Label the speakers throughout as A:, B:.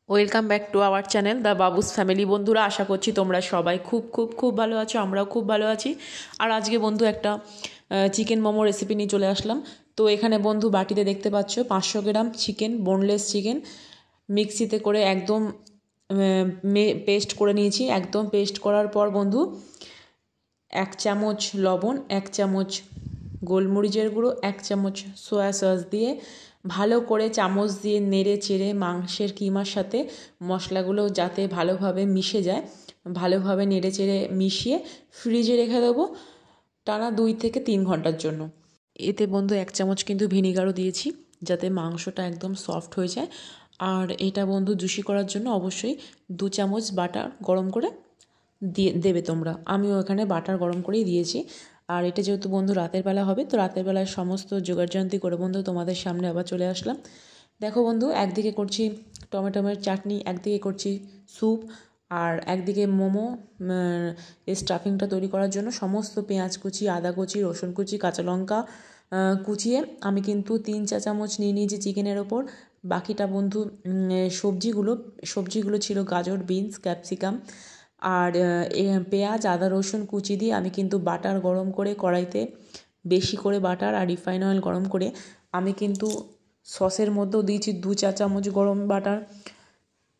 A: Welcome back to our channel the Babus family. বন্ধুরা, আশা করছি তোমরা সবাই খুব খুব খুব ভালো আছো, আমরাও খুব ভালো আছি। আর আজকে বন্ধু একটা চিকেন মোমো রেসিপি নিয়ে চলে আসলাম। তো এখানে বন্ধু বাটিতে দেখতে পাচ্ছ 500 গ্রাম চিকেন, বোনলেস চিকেন মিক্সিতে করে একদম পেস্ট করে নিয়েছি। একদম পেস্ট করার পর বন্ধু 1 চামচ লবণ, 1 চামচ গোলমরিচের গুঁড়ো, 1 চামচ সয়া সস দিয়ে ভালো করে চামচ দিয়ে নেড়ে চেড়ে মাংসের কিমার সাথে মশলাগুলো যাতে ভালোভাবে মিশে যায়, ভালোভাবে নেড়ে চেড়ে মিশিয়ে ফ্রিজে রেখে দেবো টানা 2 থেকে 3 ঘন্টার জন্য। এতে বন্ধু 1 চামচ কিন্তু ভিনিগারও দিয়েছি যাতে মাংসটা একদম সফট হয়ে যায়। আর এটা বন্ধু জুসি করার জন্য অবশ্যই 2 চামচ বাটার গরম করে দেবে তোমরা। আমিও এখানে বাটার গরম করেই দিয়েছি। আর এটা যেহেতু বন্ধু রাতের বেলা হবে, তো রাতের বেলায় সমস্ত জোগাড়যন্ত্রী করে বন্ধু তোমাদের সামনে আবার চলে আসলাম। দেখো বন্ধু, একদিকে করছি টমেটোমের চাটনি, একদিকে করছি স্যুপ, আর একদিকে মোমো স্টাফিংটা তৈরি করার জন্য সমস্ত পেঁয়াজ কুচি, আদা কুচি, রসুন কুচি, কাঁচা লঙ্কা কুচিয়ে আমি কিন্তু 3 চা চামচ নিয়ে নিয়েছি চিকেনের ওপর। বাকিটা বন্ধু সবজিগুলো ছিল গাজর, বিনস, ক্যাপসিকাম আর পেঁয়াজ, আদা, রসুন কুচি দিয়ে আমি কিন্তু বাটার গরম করে কড়াইতে বেশি করে বাটার আর রিফাইন অয়েল গরম করে আমি কিন্তু সসের মধ্যেও দিয়েছি 2 চা চামচ গরম বাটার,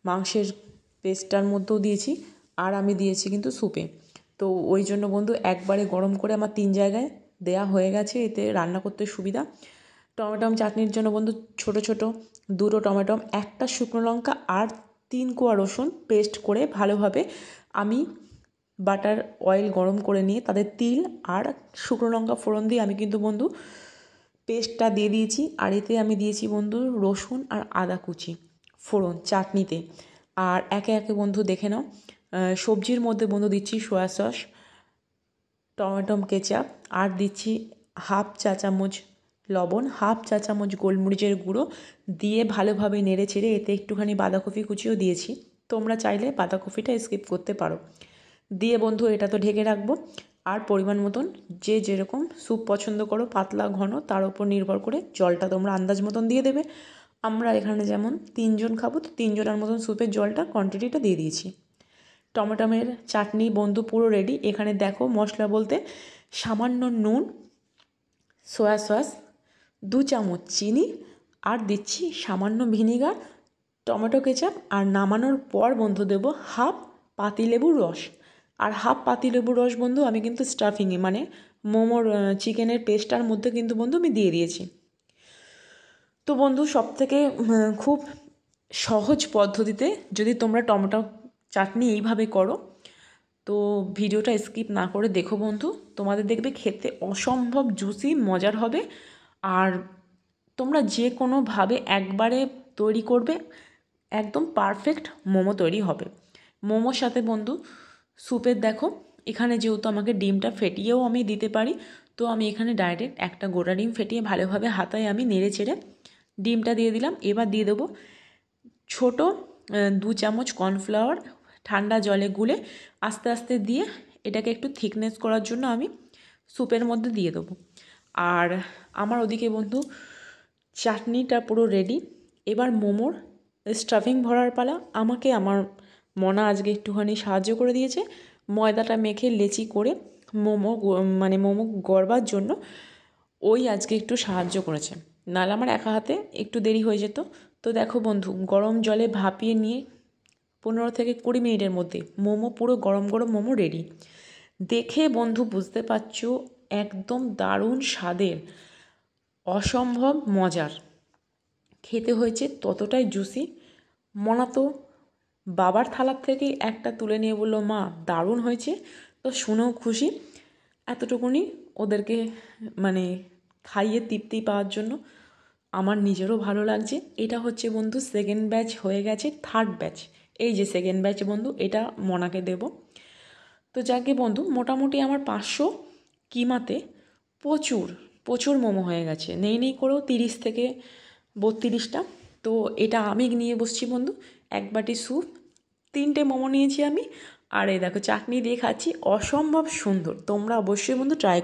A: মাংসের পেস্টটার মধ্যেও দিয়েছি, আর আমি দিয়েছি কিন্তু স্যুপে। তো ওই জন্য বন্ধু একবারে গরম করে আমার 3 জায়গায় দেয়া হয়ে গেছে, এতে রান্না করতে সুবিধা। টমেটো চাটনির জন্য বন্ধু ছোট ছোট 2টো টমেটো, 1টা শুকনো লঙ্কা আর 3 কোয়া রসুন পেস্ট করে ভালোভাবে আমি বাটার অয়েল গরম করে নিয়ে তাদের তিল আর শুকনো লঙ্কা ফোড়ন দিয়ে আমি কিন্তু বন্ধু পেস্টটা দিয়ে দিয়েছি। আর এতে আমি দিয়েছি বন্ধু রসুন আর আদা কুচি ফোড়ন চাটনিতে। আর একে একে বন্ধু দেখে নাও, সবজির মধ্যে বন্ধু দিচ্ছি সয়া সস, টমেটো কেচাপ, আর দিচ্ছি 1/2 চা চামচ লবণ, 1/2 চা চামচ গোলমরিচের গুঁড়ো দিয়ে ভালোভাবে নেড়ে চেড়ে এতে একটুখানি বাঁধাকপি কুচিও দিয়েছি। তোমরা চাইলে বাঁধাকপিটা স্কিপ করতে পারো। দিয়ে বন্ধু এটা তো ঢেকে রাখবো। আর পরিমাণ মতন যে যেরকম স্যুপ পছন্দ করো, পাতলা ঘন, তার উপর নির্ভর করে জলটা তোমরা আন্দাজ মতন দিয়ে দেবে। আমরা এখানে যেমন 3 জন খাবো, তো 3 জনের মতন স্যুপের জলটা কোয়ান্টিটিটা দিয়ে দিয়েছি। টমেটোমের চাটনি বন্ধু পুরো রেডি। এখানে দেখো মশলা বলতে সামান্য নুন, সয়া সস, 2 চামচ চিনি, আর দিচ্ছি সামান্য ভিনিগার, টমেটো কেচাপ, আর নামানোর পর বন্ধু দেবো 1/2 পাতিলেবুর রস। আর 1/2 পাতিলেবুর রস বন্ধু আমি কিন্তু স্টাফিংয়ে মানে মোমোর চিকেনের পেস্টটার মধ্যে কিন্তু বন্ধু আমি দিয়ে দিয়েছি। তো বন্ধু সবথেকে খুব সহজ পদ্ধতিতে যদি তোমরা টমেটো চাটনি এইভাবে করো, তো ভিডিওটা স্কিপ না করে দেখো বন্ধু, তোমাদের দেখবে খেতে অসম্ভব জুসি মজার হবে। আর তোমরা যে কোনোভাবে একবারে তৈরি করবে, একদম পারফেক্ট মোমো তৈরি হবে। মোমোর সাথে বন্ধু স্যুপের দেখো এখানে যেহেতু আমাকে ডিমটা ফেটিয়েও আমি দিতে পারি, তো আমি এখানে ডাইরেক্ট একটা গোটা ডিম ফেটিয়ে ভালোভাবে হাতায় আমি নেড়ে চেড়ে ডিমটা দিয়ে দিলাম। এবার দিয়ে দেবো ছোট 2 চামচ কর্নফ্লাওয়ার ঠান্ডা জলে গুলে আস্তে আস্তে দিয়ে এটাকে একটু থিকনেস করার জন্য আমি স্যুপের মধ্যে দিয়ে দেবো। আর আমার ওদিকে বন্ধু চাটনিটা পুরো রেডি। এবার মোমোর স্টাফিং ভরার পালা। আমাকে আমার মনা আজকে একটুখানি সাহায্য করে দিয়েছে ময়দাটা মেখে লেচি করে মোমো গড়বার জন্য। ওই আজকে একটু সাহায্য করেছে, নাহলে আমার একা হাতে একটু দেরি হয়ে যেত। তো দেখো বন্ধু গরম জলে ভাপিয়ে নিয়ে 15 থেকে 20 মিনিটের মধ্যে মোমো পুরো গরম গরম মোমো রেডি। দেখে বন্ধু বুঝতে পারছো একদম দারুণ স্বাদের, অসম্ভব মজার, খেতে হয়েছে ততটাই জুসি। মনা তো বাবার থালার থেকেই একটা তুলে নিয়ে বললো, মা দারুণ হয়েছে। তো শুনেও খুশি, এতটুকুনি ওদেরকে মানে খাইয়ে তৃপ্তি পাওয়ার জন্য আমার নিজেরও ভালো লাগছে। এটা হচ্ছে বন্ধু সেকেন্ড ব্যাচ হয়ে গেছে, থার্ড ব্যাচ এই যে সেকেন্ড ব্যাচ বন্ধু, এটা মনাকে দেব। তো যাকে বন্ধু মোটামুটি আমার 500 কিমাতে প্রচুর প্রচুর মোমো হয়ে গেছে, নেই করেও 30 থেকে 32টা। তো এটা আমি নিয়ে বসছি বন্ধু, 1 বাটি স্যুপ, 3টে মোমো নিয়েছি আমি, আর এই দেখো চাটনি দিয়ে খাচ্ছি, অসম্ভব সুন্দর। তোমরা অবশ্যই বন্ধু ট্রাই